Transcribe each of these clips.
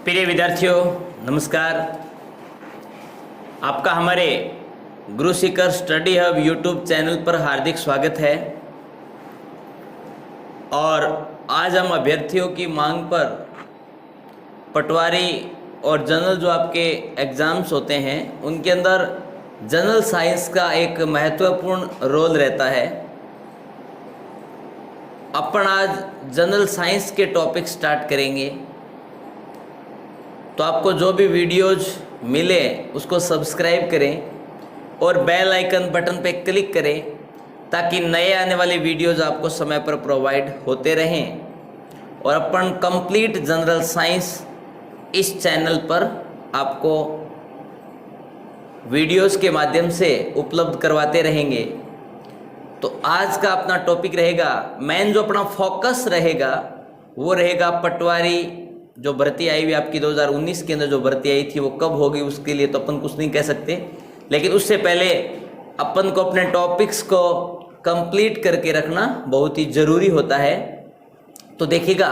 प्रिय विद्यार्थियों नमस्कार। आपका हमारे Guru Shikhar study hub YouTube channel पर हार्दिक स्वागत है। और आज हम अभ्यर्थियों की मांग पर पटवारी और जनरल जो आपके एग्ज़ाम्स होते हैं उनके अंदर जनरल साइंस का एक महत्वपूर्ण रोल रहता है। अपन आज जनरल साइंस के टॉपिक स्टार्ट करेंगे, तो आपको जो भी वीडियोज मिले उसको सब्सक्राइब करें और बेल आइकन बटन पे क्लिक करें ताकि नए आने वाले वीडियोज आपको समय पर प्रोवाइड होते रहें। और अपन कंप्लीट जनरल साइंस इस चैनल पर आपको वीडियोज के माध्यम से उपलब्ध करवाते रहेंगे। तो आज का अपना टॉपिक रहेगा, मेन जो अपना फोकस रहेगा वो रहेगा पटवारी। जो भर्ती आई हुई आपकी 2019 के अंदर जो भर्ती आई थी वो कब होगी उसके लिए तो अपन कुछ नहीं कह सकते, लेकिन उससे पहले अपन को अपने टॉपिक्स को कंप्लीट करके रखना बहुत ही ज़रूरी होता है। तो देखिएगा,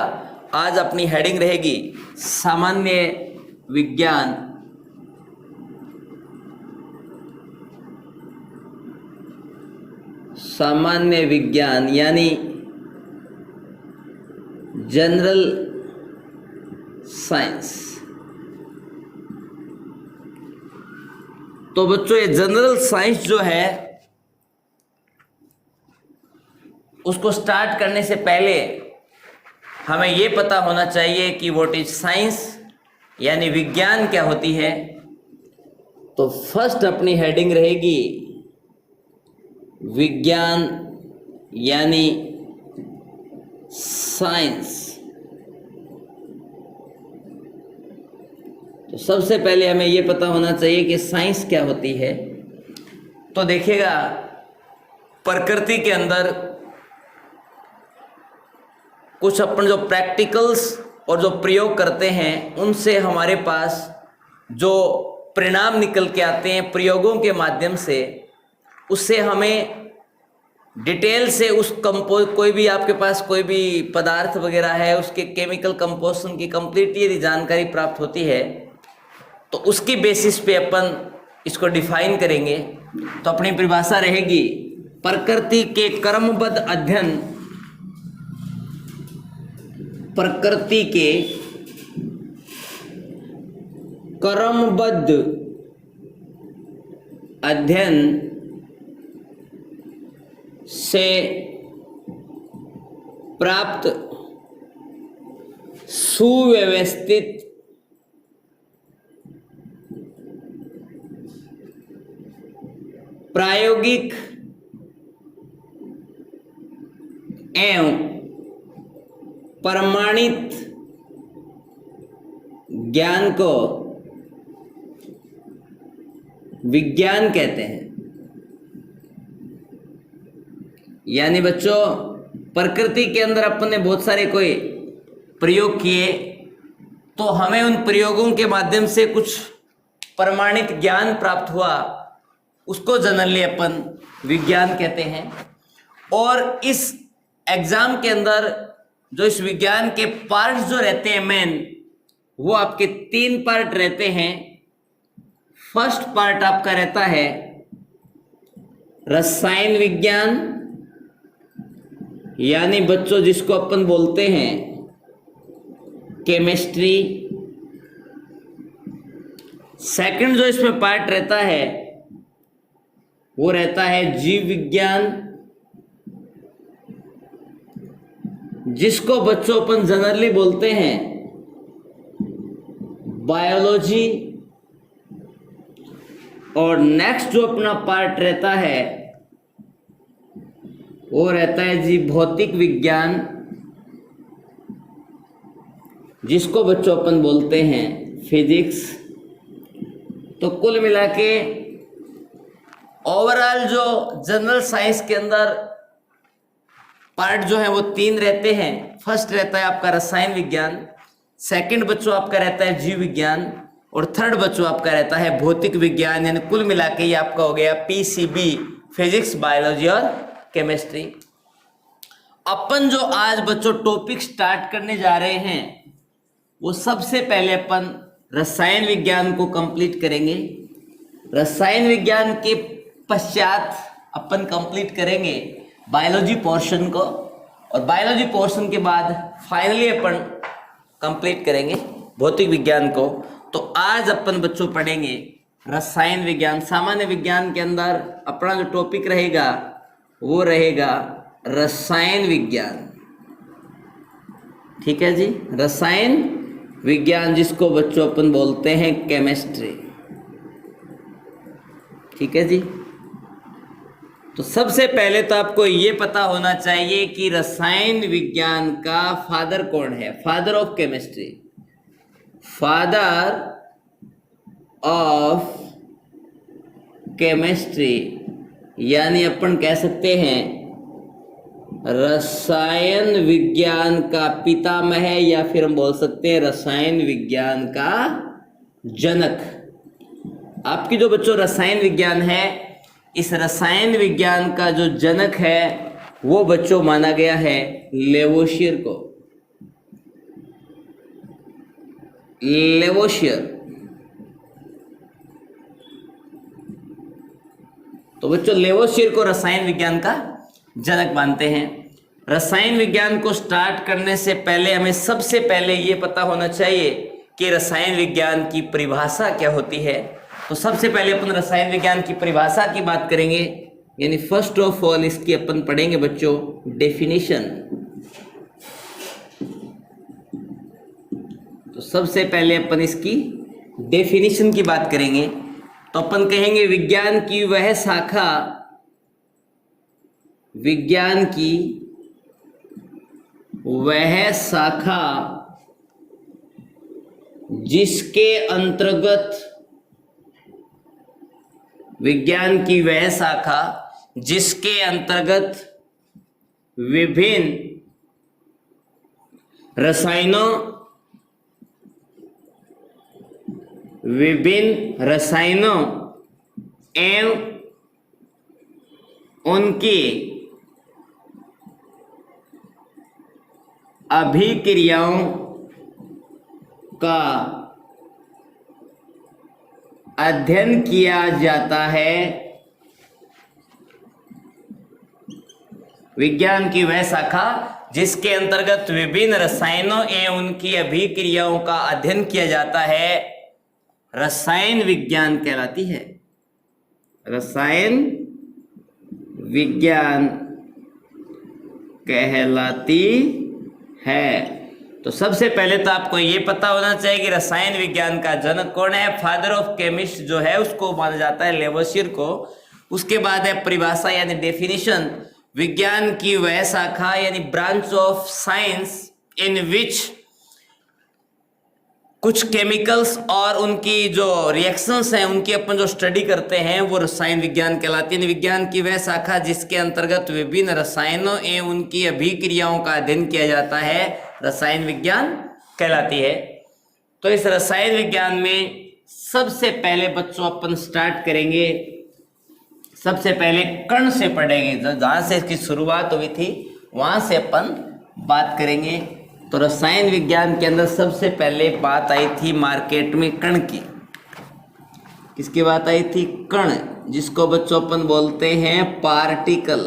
आज अपनी हेडिंग रहेगी सामान्य विज्ञान। सामान्य विज्ञान यानी जनरल साइंस। तो बच्चों ये जनरल साइंस जो है उसको स्टार्ट करने से पहले हमें ये पता होना चाहिए कि व्हाट इज साइंस यानी विज्ञान क्या होती है। तो फर्स्ट अपनी हेडिंग रहेगी विज्ञान यानी साइंस। तो सबसे पहले हमें ये पता होना चाहिए कि साइंस क्या होती है। तो देखिएगा, प्रकृति के अंदर कुछ अपन जो प्रैक्टिकल्स और जो प्रयोग करते हैं उनसे हमारे पास जो परिणाम निकल के आते हैं प्रयोगों के माध्यम से, उससे हमें डिटेल से उस कोई भी आपके पास कोई भी पदार्थ वगैरह है उसके केमिकल कंपोजिशन की कंप्लीट यदि जानकारी प्राप्त होती है तो उसकी बेसिस पे अपन इसको डिफाइन करेंगे। तो अपनी परिभाषा रहेगी प्रकृति के क्रमबद्ध अध्ययन। प्रकृति के क्रमबद्ध अध्ययन से प्राप्त सुव्यवस्थित प्रायोगिक एवं प्रमाणित ज्ञान को विज्ञान कहते हैं। यानी बच्चों, प्रकृति के अंदर अपन ने बहुत सारे कोई प्रयोग किए तो हमें उन प्रयोगों के माध्यम से कुछ प्रमाणित ज्ञान प्राप्त हुआ, उसको जनरली अपन विज्ञान कहते हैं। और इस एग्जाम के अंदर जो इस विज्ञान के पार्ट्स जो रहते हैं मेन, वो आपके 3 पार्ट रहते हैं। फर्स्ट पार्ट आपका रहता है रसायन विज्ञान, यानी बच्चों जिसको अपन बोलते हैं केमिस्ट्री। सेकंड जो इसमें पार्ट रहता है वो रहता है जीव विज्ञान, जिसको बच्चों अपन जनरली बोलते हैं बायोलॉजी। और नेक्स्ट जो अपना पार्ट रहता है वो रहता है जी भौतिक विज्ञान, जिसको बच्चों अपन बोलते हैं फिजिक्स। तो कुल मिला के ओवरऑल जो जनरल साइंस के अंदर पार्ट जो है वो 3 रहते हैं। फर्स्ट रहता है आपका रसायन विज्ञान, सेकंड बच्चों आपका रहता है जीव विज्ञान, और थर्ड बच्चों आपका रहता है भौतिक विज्ञान। यानी कुल मिला के ये आपका हो गया PCB, फिजिक्स, बायोलॉजी और केमिस्ट्री। अपन जो आज बच्चों टॉपिक स्टार्ट करने जा रहे हैं वो सबसे पहले अपन रसायन विज्ञान को कंप्लीट करेंगे। रसायन विज्ञान के पश्चात अपन कंप्लीट करेंगे बायोलॉजी पोर्शन को, और बायोलॉजी पोर्शन के बाद फाइनली अपन कंप्लीट करेंगे भौतिक विज्ञान को। तो आज अपन बच्चों पढ़ेंगे रसायन विज्ञान। सामान्य विज्ञान के अंदर अपना जो टॉपिक रहेगा वो रहेगा रसायन विज्ञान। ठीक है जी, रसायन विज्ञान जिसको बच्चों अपन बोलते हैं केमिस्ट्री। ठीक है जी। तो सबसे पहले तो आपको ये पता होना चाहिए कि रसायन विज्ञान का फादर कौन है। Father of chemistry, father of chemistry यानी अपन कह सकते हैं रसायन विज्ञान का पितामह, या फिर हम बोल सकते हैं रसायन विज्ञान का जनक। आपकी जो बच्चों रसायन विज्ञान है, इस रसायन विज्ञान का जो जनक है वो बच्चों माना गया है लेवोशियर को। लेवोशियर। तो बच्चों लेवोशियर को रसायन विज्ञान का जनक मानते हैं। रसायन विज्ञान को स्टार्ट करने से पहले हमें सबसे पहले ये पता होना चाहिए कि रसायन विज्ञान की परिभाषा क्या होती है। तो सबसे पहले अपन रसायन विज्ञान की परिभाषा की बात करेंगे, यानी फर्स्ट ऑफ ऑल इसकी अपन पढ़ेंगे बच्चों डेफिनेशन। तो सबसे पहले अपन इसकी डेफिनेशन की बात करेंगे। तो अपन कहेंगे विज्ञान की वह शाखा, विज्ञान की वह शाखा जिसके अंतर्गत, विज्ञान की वह शाखा जिसके अंतर्गत विभिन्न रसायनों एवं उनकी अभिक्रियाओं का अध्ययन किया जाता है। विज्ञान की वह शाखा जिसके अंतर्गत विभिन्न रसायनों एवं उनकी अभिक्रियाओं का अध्ययन किया जाता है रसायन विज्ञान कहलाती है। रसायन विज्ञान कहलाती है। तो सबसे पहले तो आपको ये पता होना चाहिए कि रसायन विज्ञान का जनक कौन है। फादर ऑफ केमिस्ट जो है उसको माना जाता है लेवोशियर को। उसके बाद है परिभाषा यानी डेफिनेशन। विज्ञान की वह शाखा यानी ब्रांच ऑफ साइंस इन विच कुछ केमिकल्स और उनकी जो रिएक्शंस हैं उनकी अपन जो स्टडी करते हैं वो रसायन विज्ञान कहलाती है। विज्ञान की वह शाखा जिसके अंतर्गत विभिन्न रसायनों एवं उनकी अभिक्रियाओं का अध्ययन किया जाता है रसायन विज्ञान कहलाती है। तो इस रसायन विज्ञान में सबसे पहले बच्चों अपन स्टार्ट करेंगे, सबसे पहले कण से पढ़ेंगे। जहाँ से इसकी शुरुआत हुई थी वहाँ से अपन बात करेंगे। तो रसायन विज्ञान के अंदर सबसे पहले बात आई थी मार्केट में कण की। किसकी बात आई थी? कण, जिसको बच्चों अपन बोलते हैं पार्टिकल।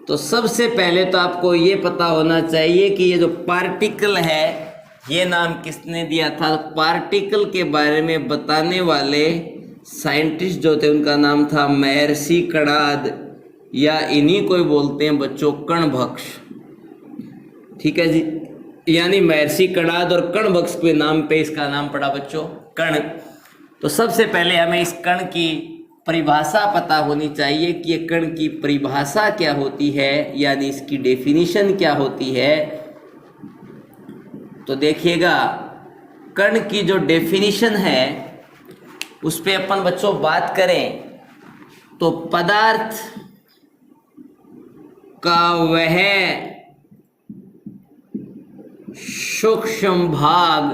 तो सबसे पहले तो आपको ये पता होना चाहिए कि ये जो पार्टिकल है ये नाम किसने दिया था। पार्टिकल के बारे में बताने वाले साइंटिस्ट जो थे उनका नाम था महर्षि कणाद, या इन्हीं को बोलते हैं बच्चों कणभक्ष। ठीक है जी, यानी महर्षि कणाद और कणभक्ष के नाम पे इसका नाम पड़ा बच्चों कण। तो सबसे पहले हमें इस कण की परिभाषा पता होनी चाहिए कि ये कण की परिभाषा क्या होती है, यानी इसकी डेफिनेशन क्या होती है। तो देखिएगा कण की जो डेफिनेशन है उस पे अपन बच्चों बात करें तो पदार्थ का वह सूक्ष्म भाग,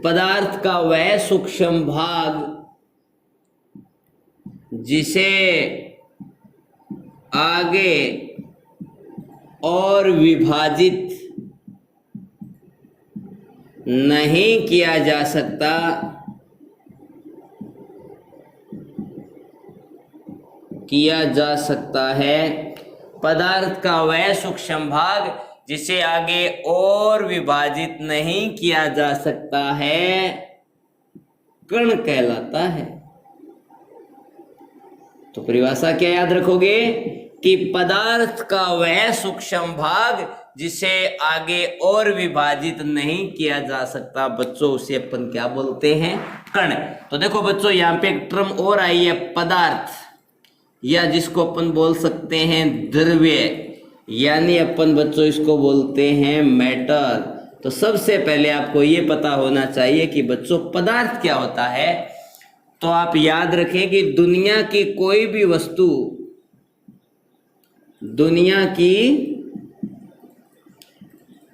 पदार्थ का वह सूक्ष्म भाग जिसे आगे और विभाजित नहीं किया जा सकता है पदार्थ का वह सूक्ष्म भाग जिसे आगे और विभाजित नहीं किया जा सकता है कण कहलाता है। तो परिभाषा क्या याद रखोगे कि पदार्थ का वह सूक्ष्म भाग जिसे आगे और विभाजित नहीं किया जा सकता बच्चों, उसे अपन क्या बोलते हैं? कण। तो देखो बच्चों, यहाँ पे एक टर्म और आई है पदार्थ, या जिसको अपन बोल सकते हैं द्रव्य, यानी अपन बच्चों इसको बोलते हैं मैटर। तो सबसे पहले आपको ये पता होना चाहिए कि बच्चों पदार्थ क्या होता है। तो आप याद रखें कि दुनिया की कोई भी वस्तु, दुनिया की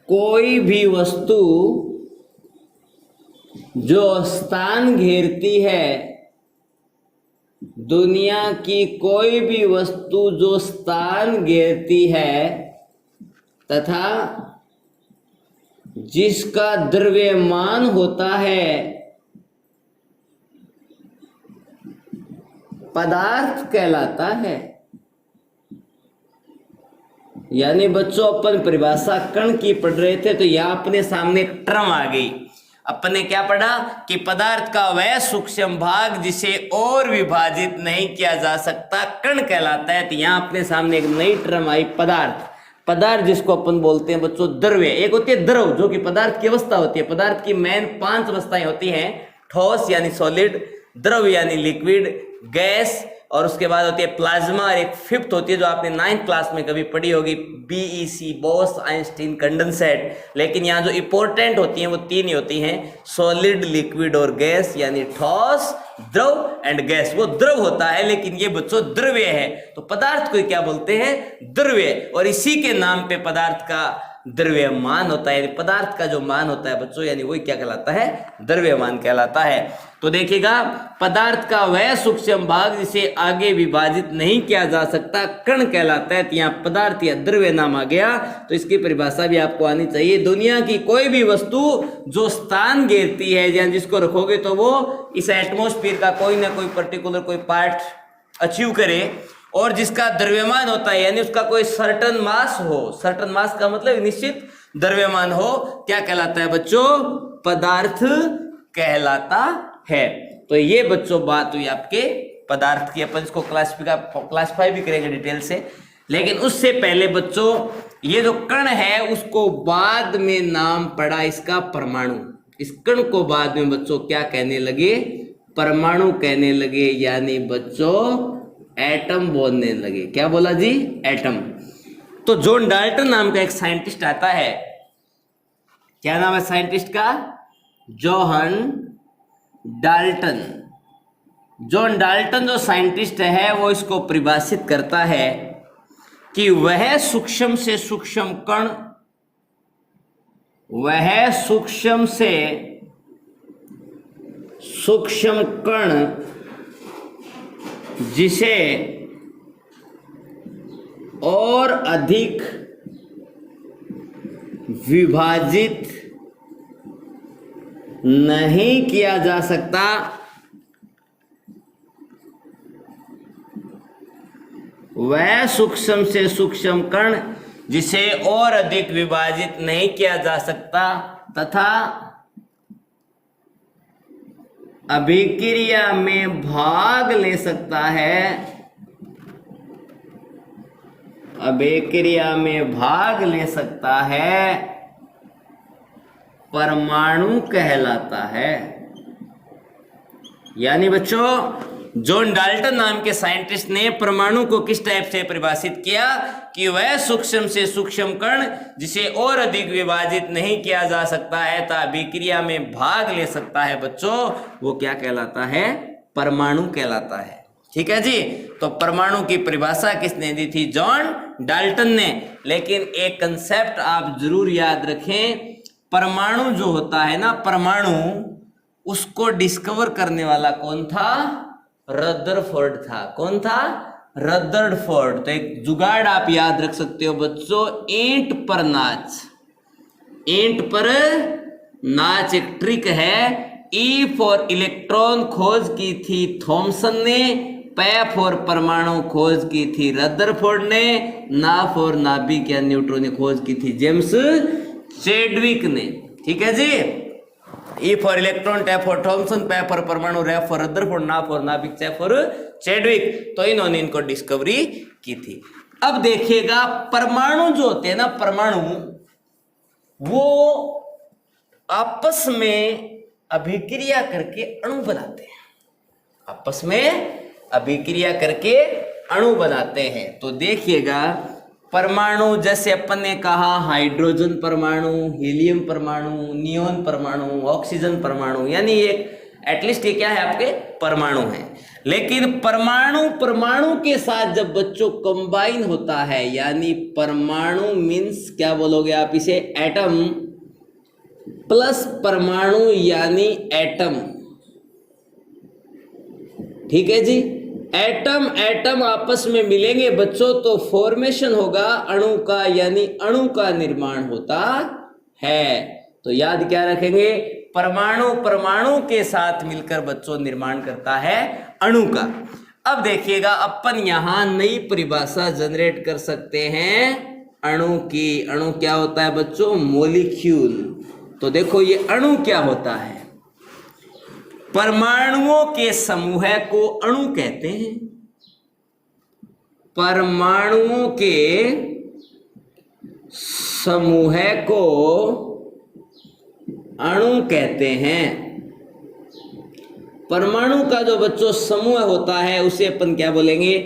कोई भी वस्तु जो स्थान घेरती है, दुनिया की कोई भी वस्तु जो स्थान घेरती है तथा जिसका द्रव्यमान होता है, पदार्थ कहलाता है। यानी बच्चों अपन परिभाषा कण की पढ़ रहे थे, तो यहां अपने सामने एक टर्म आ गई। अपन ने क्या पढ़ा कि पदार्थ का वह सूक्ष्म भाग जिसे और विभाजित नहीं किया जा सकता कण कहलाता है। तो यहां अपने सामने एक नई टर्म आई पदार्थ। पदार्थ जिसको अपन बोलते हैं बच्चों द्रव्य। एक होती है द्रव, जो कि पदार्थ की अवस्था होती है। पदार्थ की मेन 5 अवस्थाएं होती हैं, ठोस यानी सॉलिड, द्रव यानी लिक्विड, गैस, और उसके बाद होती है प्लाज्मा, और एक फिफ्थ होती है जो आपने 9th क्लास में कभी पढ़ी होगी, BEC, बोस आइंस्टीन कंडेंसेट। लेकिन यहाँ जो इंपॉर्टेंट होती हैं वो 3 ही होती हैं, सॉलिड, लिक्विड और गैस, यानी ठोस, द्रव एंड गैस। वो द्रव होता है लेकिन ये बच्चों द्रव्य है। तो पदार्थ को क्या बोलते हैं? द्रव्य। और इसी के नाम पे पदार्थ का द्रव्यमान होता है। पदार्थ का जो मान होता है बच्चों, यानी वही क्या कहलाता है? द्रव्यमान कहलाता है। तो देखिएगा, पदार्थ का वह सूक्ष्म भाग जिसे आगे विभाजित नहीं किया जा सकता कण कहलाता है। तो यहाँ पदार्थ या द्रव्य नाम आ गया। तो इसकी परिभाषा भी आपको आनी चाहिए। दुनिया की कोई भी वस्तु जो स्थान घेरती है, या जिसको रखोगे तो वो इस एटमॉस्फेयर का कोई ना कोई पर्टिकुलर कोई पार्ट अचीव करे, और जिसका द्रव्यमान होता है, यानी उसका कोई सर्टन मास हो। सर्टन मास का मतलब निश्चित द्रव्यमान हो, क्या कहलाता है बच्चों? पदार्थ कहलाता है। तो ये बच्चों बात हुई आपके पदार्थ की। अपन इसको क्लासिफाई भी करेंगे डिटेल से, लेकिन उससे पहले बच्चों ये जो कण है उसको बाद में नाम पड़ा इसका परमाणु। इस कण को बाद में बच्चों क्या कहने लगे? परमाणु कहने लगे, यानी बच्चों एटम बोलने लगे। क्या बोला जी? एटम। तो जॉन डाल्टन नाम का एक साइंटिस्ट आता है। क्या नाम है साइंटिस्ट का? John Dalton. जॉन डाल्टन जो साइंटिस्ट है वो इसको परिभाषित करता है कि वह सूक्ष्म से सूक्ष्म कण, वह सूक्ष्म से सूक्ष्म कण जिसे और अधिक विभाजित नहीं किया जा सकता, वह सूक्ष्म से सूक्ष्म कण जिसे और अधिक विभाजित नहीं किया जा सकता तथा अभिक्रिया में भाग ले सकता है, अभिक्रिया में भाग ले सकता है, परमाणु कहलाता है। यानी बच्चों जॉन डाल्टन नाम के साइंटिस्ट ने परमाणु को किस टाइप से परिभाषित किया कि वह सूक्ष्म से सूक्ष्म कण जिसे और अधिक विभाजित नहीं किया जा सकता है तथा अभिक्रिया में भाग ले सकता है बच्चों, वो क्या कहलाता है? परमाणु कहलाता है। ठीक है जी। तो परमाणु की परिभाषा किसने दी थी? जॉन डाल्टन ने। लेकिन एक कंसेप्ट आप जरूर याद रखें, परमाणु जो होता है ना, परमाणु, उसको डिस्कवर करने वाला कौन था? रदरफोर्ड था। कौन था? रदरफोर्ड। तो एक जुगाड़ आप याद रख सकते हो बच्चों, ईंट पर नाच। ईंट पर नाच एक ट्रिक है। ई फॉर इलेक्ट्रॉन खोज की थी थॉमसन ने, पै फॉर परमाणु खोज की थी रदरफोर्ड ने, ना फॉर नाभिक या न्यूट्रॉन ने खोज की थी जेम्स चैडविक ने। ठीक है जी। ई फॉर इलेक्ट्रॉन, टे फॉर थॉमसन, पै फॉर परमाणु, रे फॉर रदरफोर्ड, ना फॉर नाभिक, चे फॉर चैडविक। तो इन्होंने इनको डिस्कवरी की थी। अब देखिएगा परमाणु जो होते हैं ना, परमाणु वो आपस में अभिक्रिया करके अणु बनाते हैं, आपस में अभिक्रिया करके अणु बनाते हैं। तो देखिएगा परमाणु, जैसे अपन ने कहा हाइड्रोजन परमाणु, हीलियम परमाणु, नियोन परमाणु, ऑक्सीजन परमाणु, यानी एक एटलीस्ट ये क्या है आपके परमाणु हैं। लेकिन परमाणु के साथ जब बच्चों कंबाइन होता है, यानी परमाणु मीन्स क्या बोलोगे आप इसे, एटम प्लस परमाणु यानी एटम। ठीक है जी। एटम आपस में मिलेंगे बच्चों तो फॉर्मेशन होगा अणु का, यानी अणु का निर्माण होता है। तो याद क्या रखेंगे, परमाणु के साथ मिलकर बच्चों निर्माण करता है अणु का। अब देखिएगा अपन यहां नई परिभाषा जनरेट कर सकते हैं अणु की। अणु क्या होता है बच्चों, मॉलिक्यूल। तो देखो ये अणु क्या होता है, परमाणुओं के समूह को अणु कहते हैं। परमाणुओं के समूह को अणु कहते हैं। परमाणु का जो बच्चों समूह होता है उसे अपन क्या बोलेंगे,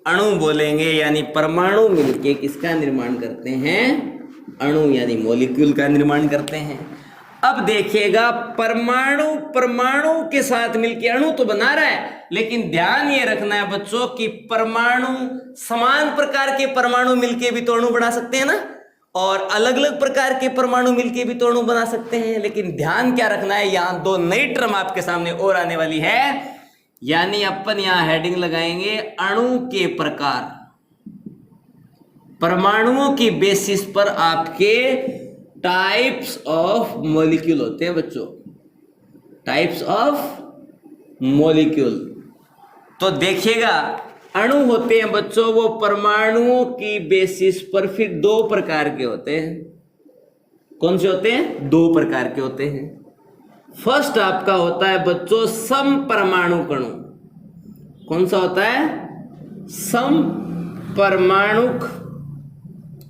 अणु बोलेंगे। यानी परमाणु मिलके किसका निर्माण करते हैं, अणु यानी मॉलिक्यूल का निर्माण करते हैं। अब देखिएगा परमाणु के साथ मिलके अणु तो बना रहा है, लेकिन ध्यान ये रखना है बच्चों कि परमाणु, समान प्रकार के परमाणु मिलके भी तो अणु बना सकते हैं ना, और अलग अलग प्रकार के परमाणु मिलके भी तो अणु बना सकते हैं। लेकिन ध्यान क्या रखना है, यहां दो नई टर्म आपके सामने और आने वाली है। यानी अपन यहां हेडिंग लगाएंगे अणु के प्रकार। परमाणुओं की बेसिस पर आपके टाइप्स ऑफ मॉलिक्यूल होते हैं बच्चों, टाइप्स ऑफ मॉलिक्यूल। तो देखिएगा अणु होते हैं बच्चों वो परमाणुओं की बेसिस पर फिर दो प्रकार के होते हैं। कौन से होते हैं, दो प्रकार के होते हैं। फर्स्ट आपका होता है बच्चों सम परमाणु अणु। कौन सा होता है, सम परमाणुक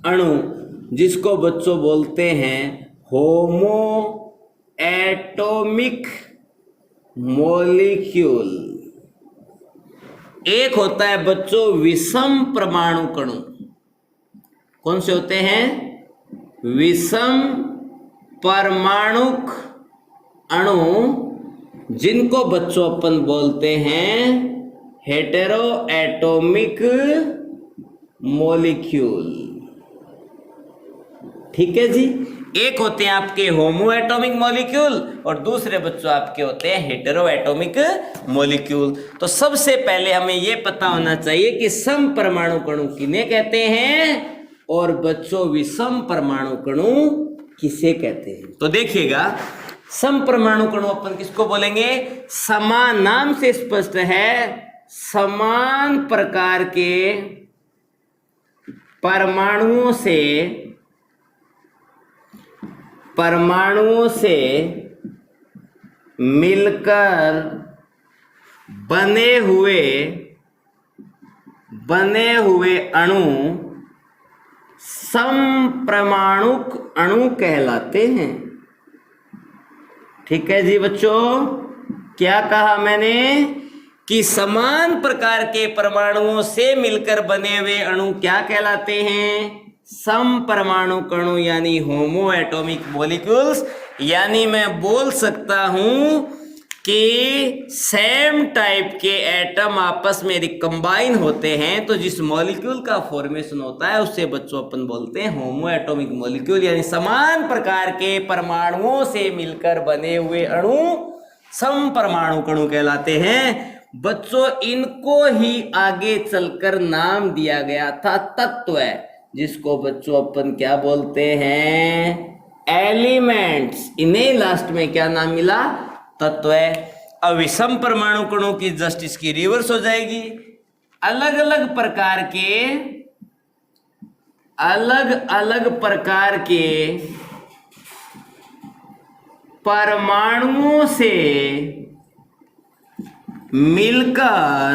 अणु, जिसको बच्चों बोलते हैं होमो एटॉमिक मॉलिक्यूल। एक होता है बच्चों विषम परमाणु अणु। कौन से होते हैं, विषम परमाणुक अणु, जिनको बच्चों अपन बोलते हैं हेटेरो एटॉमिक मॉलिक्यूल। ठीक है जी। एक होते हैं आपके होमो एटॉमिक मॉलिक्यूल और दूसरे बच्चों आपके होते हैं हेटेरो एटॉमिक मॉलिक्यूल। तो सबसे पहले हमें यह पता होना चाहिए कि सम परमाणु अणु किन्हें कहते हैं और बच्चों विषम परमाणु अणु किसे कहते हैं। तो देखिएगा सम परमाणु अणु अपन किसको बोलेंगे, समान, नाम से स्पष्ट है, समान प्रकार के परमाणुओं से मिलकर बने हुए अणु समपरमाणुक अणु कहलाते हैं। ठीक है जी बच्चों, क्या कहा मैंने कि समान प्रकार के परमाणुओं से मिलकर बने हुए अणु क्या कहलाते हैं, समपरमाणु अणु यानी होमो एटॉमिक मॉलिक्यूल्स। यानी मैं बोल सकता हूं कि सेम टाइप के एटम आपस में यदि कंबाइन होते हैं तो जिस मॉलिक्यूल का फॉर्मेशन होता है उससे बच्चों अपन बोलते हैं होमो एटॉमिक मॉलिक्यूल। यानी समान प्रकार के परमाणुओं से मिलकर बने हुए अणु समपरमाणु अणु कहलाते हैं बच्चों। इनको ही आगे चलकर नाम दिया गया था तत्व, जिसको बच्चों अपन क्या बोलते हैं, एलिमेंट्स, इन्हें लास्ट में क्या नाम मिला? तत्व। अब विषम परमाणु कणों की जस्ट इसकी रिवर्स हो जाएगी। अलग अलग प्रकार के परमाणुओं से मिलकर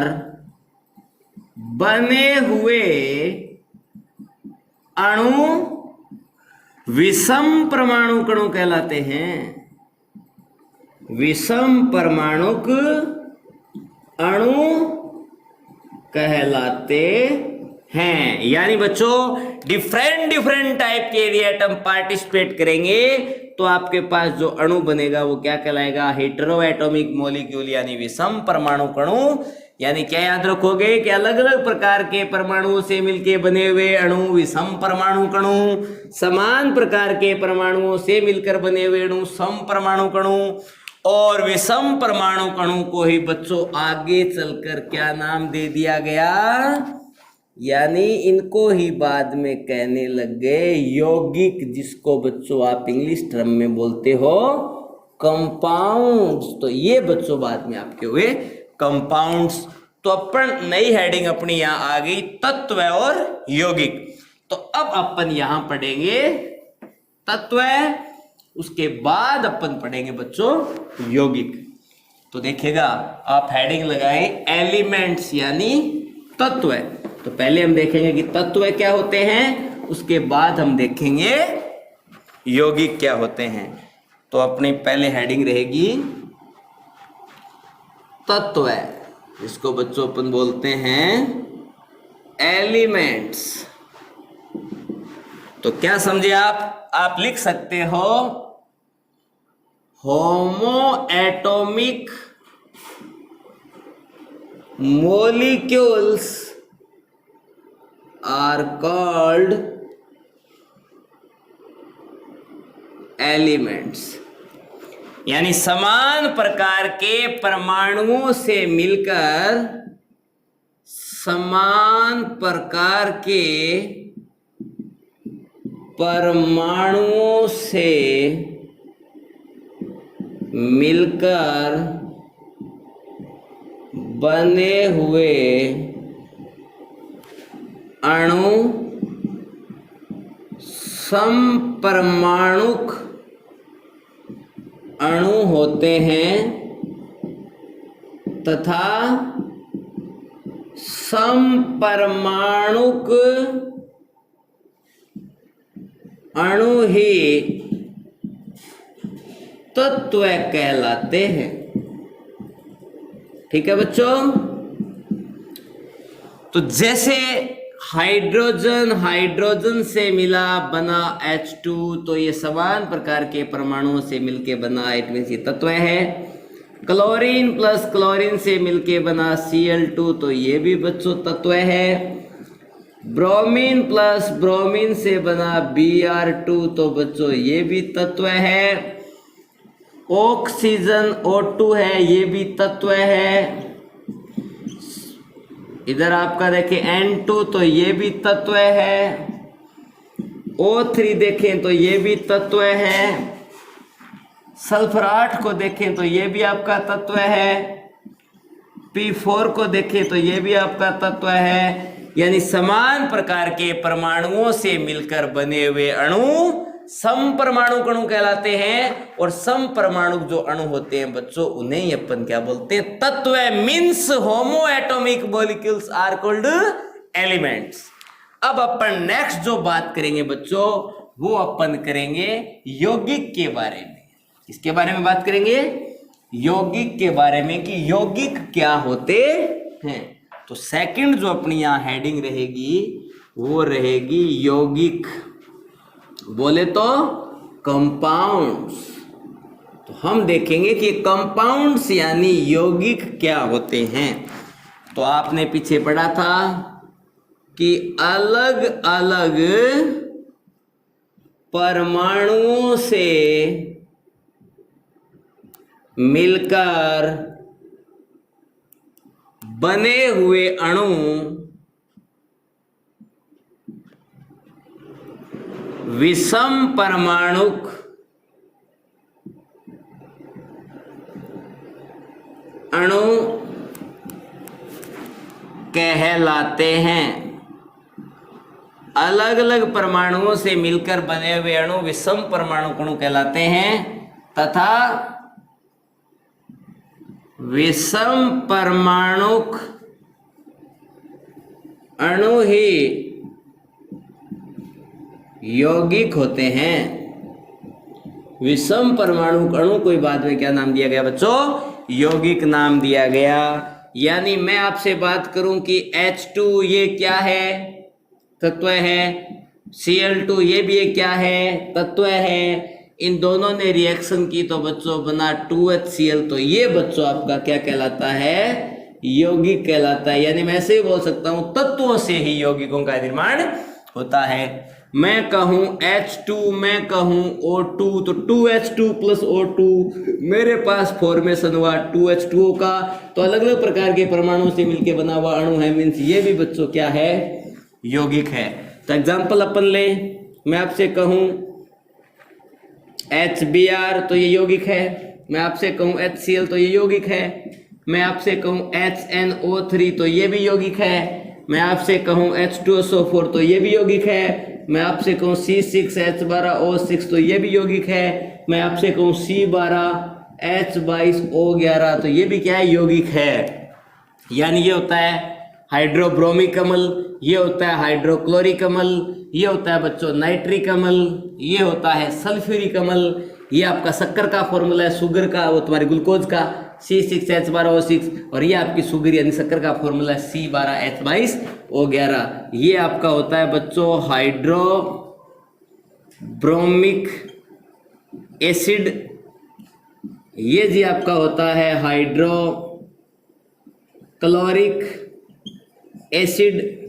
बने हुए अणु विषम परमाणु कणों कहलाते हैं। विषम परमाणुक अणु कहलाते हैं। यानी बच्चों डिफरेंट टाइप के यदि एटम पार्टिसिपेट करेंगे तो आपके पास जो अणु बनेगा वो क्या कहलाएगा? हेटेरो एटॉमिक मॉलिक्यूल, यानी विषम परमाणु अणु। यानी क्या याद रखोगे कि अलग अलग प्रकार के परमाणुओं से मिलकर बने हुए अणु विषम परमाणु अणु, समान प्रकार के परमाणुओं से मिलकर बने हुए अणु सम परमाणु अणु, और विषम परमाणु अणु को ही बच्चों आगे चलकर क्या नाम दे दिया गया? यानी इनको ही बाद में कहने लग गए यौगिक, जिसको बच्चों आप इंग्लिश टर्म में बोलते हो कंपाउंड्स। तो ये बच्चों बाद में आपके हुए कंपाउंड्स। तो अपन नई हेडिंग अपनी यहां आ गई, तत्व और यौगिक। तो अब अपन यहां पढ़ेंगे तत्व, उसके बाद अपन पढ़ेंगे बच्चों यौगिक। तो देखिएगा आप हेडिंग लगाएं एलिमेंट्स यानी तत्व। तो पहले हम देखेंगे कि तत्व क्या होते हैं, उसके बाद हम देखेंगे यौगिक क्या होते हैं। तो अपनी पहले हेडिंग रहेगी तत्व, इसको बच्चों अपन बोलते हैं एलिमेंट्स। तो क्या समझे आप लिख सकते हो होमो atomic molecules are called elements। यानी समान प्रकार के परमाणुओं से मिलकर समान प्रकार के परमाणुओं से मिलकर बने हुए अणु समपरमाणुक अणु होते हैं तथा समपरमाणुक अणु ही तत्व कहलाते हैं। ठीक है बच्चों। तो जैसे हाइड्रोजन से मिला बना H2, तो ये समान प्रकार के परमाणुओं से मिलके बना इट मींस ये तत्व है। क्लोरीन प्लस क्लोरीन से मिलके बना Cl2, तो ये भी बच्चों तत्व है। ब्रोमीन प्लस ब्रोमीन से बना Br2, तो बच्चों ये भी तत्व है। ऑक्सीजन O2 है, ये भी तत्व है। इधर आपका देखें N2, तो ये भी तत्व है। O3 देखें तो ये भी तत्व है। सल्फर 8 को देखें तो ये भी आपका तत्व है। P4 को देखें तो ये भी आपका तत्व है। यानी समान प्रकार के परमाणुओं से मिलकर बने हुए अणु समपरमाणु अणु कहलाते हैं। और समपरमाणु जो अणु होते हैं बच्चों, उन्हें ही अपन क्या बोलते हैं? तत्व। Means homo atomic molecules are called elements. अब अपन नेक्स्ट जो बात करेंगे बच्चों, वो अपन करेंगे यौगिक के बारे में। किसके बारे में बात करेंगे? यौगिक के बारे में, कि यौगिक क्या होते हैं। तो सेकंड जो अपनी यहां हेडिंग रहेगी वो रहेगी यौगिक, बोले तो कंपाउंड्स। तो हम देखेंगे कि कंपाउंड्स यानी यौगिक क्या होते हैं। तो आपने पीछे पढ़ा था कि अलग अलग परमाणुओं से मिलकर बने हुए अणु विषम परमाणुक कहलाते हैं। अलग अलग परमाणुओं से मिलकर बने हुए अणु विषम परमाणु अणु कहलाते हैं तथा विषम परमाणुक अणु ही यौगिक होते हैं। विषम परमाणु अणु को बाद में क्या नाम दिया गया बच्चों? यौगिक नाम दिया गया। यानी मैं आपसे बात करूं कि H2 ये क्या है? तत्व है। Cl2 ये भी ये क्या है? तत्व है। इन दोनों ने रिएक्शन की तो बच्चों बना 2HCl, तो ये बच्चों आपका क्या कहलाता है? यौगिक कहलाता है। यानी मैं ऐसे ही बोल सकता हूं तत्वों से ही यौगिकों का निर्माण होता है। मैं कहूं H2, मैं कहूं O2, तो 2H2 प्लस O2 मेरे पास फॉर्मेशन हुआ 2H2O का। तो अलग अलग प्रकार के परमाणुओं से मिलकर बना हुआ अणु है, मीन्स ये भी बच्चों क्या है? यौगिक है। तो एग्जाम्पल अपन ले, मैं आपसे कहूं HBr तो ये यौगिक है। मैं आपसे कहूं HCl तो ये यौगिक है। मैं आपसे कहूं HNO3 तो ये भी यौगिक है। मैं आपसे कहूं H2SO4 तो ये भी यौगिक है। मैं आपसे कहूं C6H12O6 तो ये भी यौगिक है। मैं आपसे कहूं C12H22O11 तो ये भी क्या है? यौगिक है। यानी ये होता है हाइड्रोब्रोमिक अम्ल, ये होता है हाइड्रोक्लोरिक अम्ल, ये होता है बच्चों नाइट्रिक अम्ल, ये होता है सल्फ्यूरिक अम्ल। ये आपका शक्कर का फॉर्मूला है, शुगर का, वो तुम्हारे ग्लूकोज का C6H12O6, और ये आपकी शुगर यानी शक्कर का फॉर्मूला है C12H22O11। ये आपका होता है बच्चों हाइड्रोब्रोमिक एसिड। ये जी आपका होता है हाइड्रोक्लोरिक एसिड।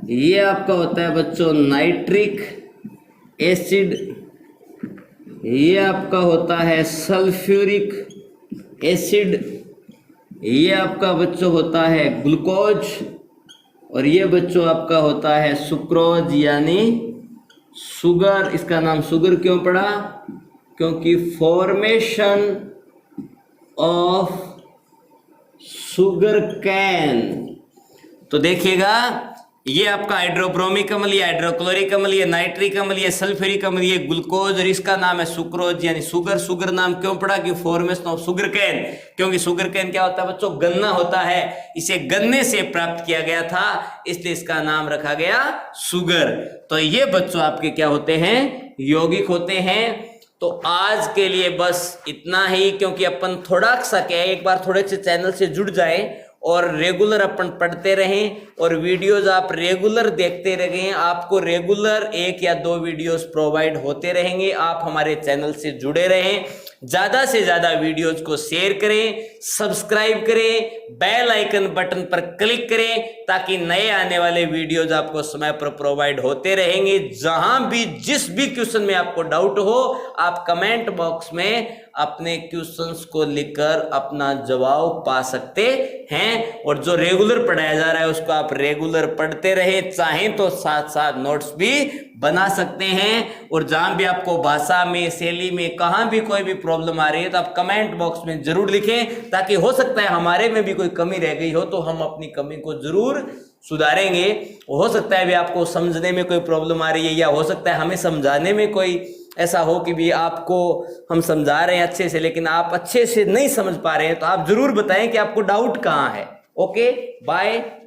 ये आपका होता है बच्चों नाइट्रिक एसिड। ये आपका होता है सल्फ्यूरिक एसिड। ये आपका बच्चों होता है ग्लूकोज, और ये बच्चों आपका होता है सुक्रोज यानी शुगर। इसका नाम शुगर क्यों पड़ा? क्योंकि फॉर्मेशन ऑफ शुगर कैन। तो देखिएगा, ये आपका हाइड्रोब्रोमिक अम्ल, ये हाइड्रोक्लोरिक अम्ल, ये नाइट्रिक अम्ल, ये सल्फ्यूरिक अम्ल, ये ग्लूकोज, और इसका नाम है सुक्रोज यानी शुगर। शुगर नाम क्यों पड़ा? कि फॉर्मेशन ऑफ शुगर कैन। क्योंकि शुगर कैन क्या होता है बच्चों? गन्ना होता है। इसे गन्ने से प्राप्त किया गया था, इसलिए इसका नाम रखा गया शुगर। तो ये बच्चों आपके क्या होते हैं? यौगिक होते हैं। तो आज के लिए बस इतना ही, क्योंकि अपन थोड़ा सा क्या है, एक बार थोड़े से चैनल से जुड़ जाए और रेगुलर अपन पढ़ते रहें और वीडियोज आप रेगुलर देखते रहें। आपको रेगुलर 1 या 2 वीडियोस प्रोवाइड होते रहेंगे। आप हमारे चैनल से जुड़े रहें, ज़्यादा से ज़्यादा वीडियोज को शेयर करें, सब्सक्राइब करें, बेल आइकन बटन पर क्लिक करें, ताकि नए आने वाले वीडियोज आपको समय पर प्रोवाइड होते रहेंगे। जहां भी जिस भी क्वेश्चन में आपको डाउट हो, आप कमेंट बॉक्स में अपने क्वेश्चंस को लिखकर अपना जवाब पा सकते हैं। और जो रेगुलर पढ़ाया जा रहा है उसको आप रेगुलर पढ़ते रहे, चाहें तो साथ साथ नोट्स भी बना सकते हैं। और जहां भी आपको भाषा में, शैली में कहां भी कोई भी प्रॉब्लम आ रही है तो आप कमेंट बॉक्स में जरूर लिखें, ताकि हो सकता है हमारे में भी कोई कमी रह गई हो तो हम अपनी कमी को जरूर सुधारेंगे। हो सकता है भी आपको समझने में कोई प्रॉब्लम आ रही है, या हो सकता है हमें समझाने में कोई ऐसा हो कि भी आपको हम समझा रहे हैं अच्छे से लेकिन आप अच्छे से नहीं समझ पा रहे हैं, तो आप जरूर बताएं कि आपको डाउट कहाँ है। Okay, bye.